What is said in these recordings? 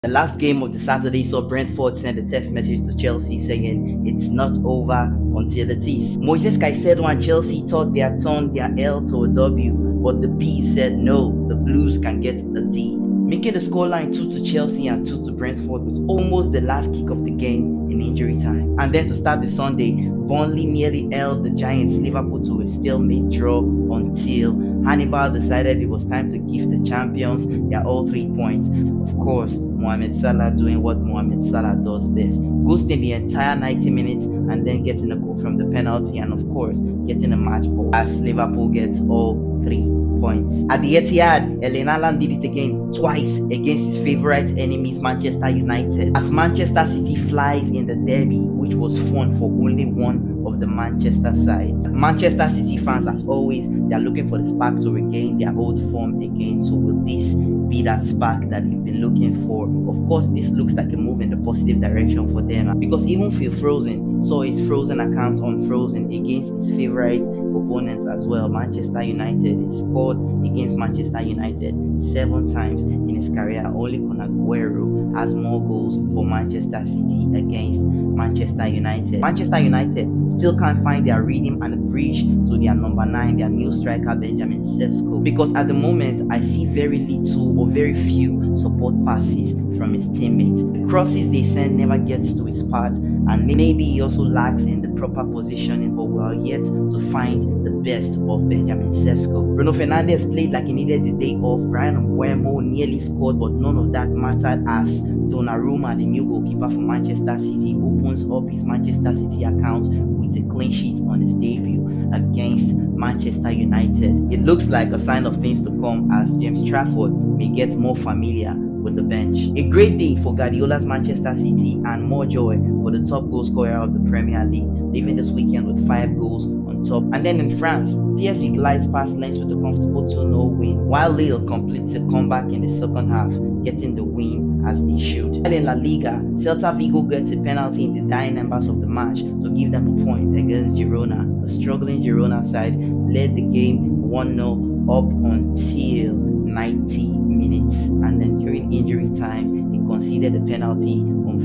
The last game of the Saturday saw Brentford send a text message to Chelsea saying it's not over until it is. Moises Caicedo and Chelsea thought they had turned their L to a W, but the Bees said no, the Blues can get a D, making the scoreline 2 to Chelsea and 2 to Brentford with almost the last kick of the game in injury time. And then to start the Sunday, Burnley nearly held the Giants Liverpool to a stalemate draw until Hannibal decided it was time to give the champions their all 3 points. Of course, Mohamed Salah doing what Mohamed Salah does best, ghosting the entire 90 minutes and then getting a goal from the penalty and of course getting a match ball as Liverpool gets all 3 points. At the Etihad, Haaland did it again, twice against his favourite enemies Manchester United, as Manchester City flies in the derby, which was fun for only one of the Manchester sides. Manchester City fans, as always, they are looking for the spark to regain their old form again. So will this be that spark that we've been looking for? Of course, this looks like a move in the positive direction for them, because even Phil Frozen saw his Frozen account unfrozen against his favourite opponents as well, Manchester United. He scored against Manchester United 7 times in his career. Only Kun Aguero has more goals for Manchester City against Manchester United. Manchester United still can't find their rhythm and a bridge to their number 9, their new striker Benjamin Sesko, because at the moment I see very little or very few support passes from his teammates. The crosses they send never gets to his path, and maybe he also lacks in the proper positioning, but we are yet to find the best of Benjamin Sesko. Bruno Fernandes played like he needed the day off. Brian Mbeumo nearly scored, but none of that mattered as Donnarumma, the new goalkeeper for Manchester City, opens up his Manchester City account with a clean sheet on his debut against Manchester United. It looks like a sign of things to come as James Trafford may get more familiar with the bench. A great day for Guardiola's Manchester City and more joy for the top goal scorer of the Premier League, leaving this weekend with 5 goals on top. And then in France, PSG glides past Lens with a comfortable 2-0 win, while Lille completes a comeback in the second half, getting the win as they should. While in La Liga, Celta Vigo gets a penalty in the dying embers of the match to give them a point against Girona. A struggling Girona side led the game 1-0 up until 90 minutes, and then during injury time they conceded a penalty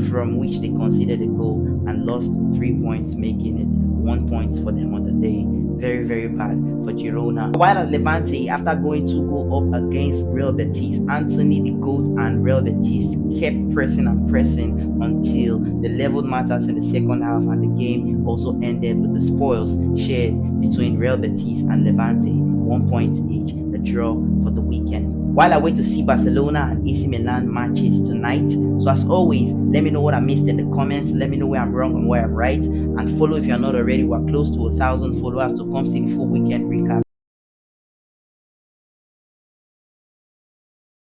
from which they conceded a goal and lost 3 points, making it 1 point for them on the day. Very, very bad for Girona. While at Levante, after going to go up against Real Betis, Anthony the GOAT and Real Betis kept pressing and pressing until they leveled matters in the second half, and the game also ended with the spoils shared between Real Betis and Levante, 1 point each, a draw for the weekend. While I wait to see Barcelona and AC Milan matches tonight. So as always, let me know what I missed in the comments. Let me know where I'm wrong and where I'm right. And follow if you're not already. We're close to 1,000 followers to come see the full weekend recap.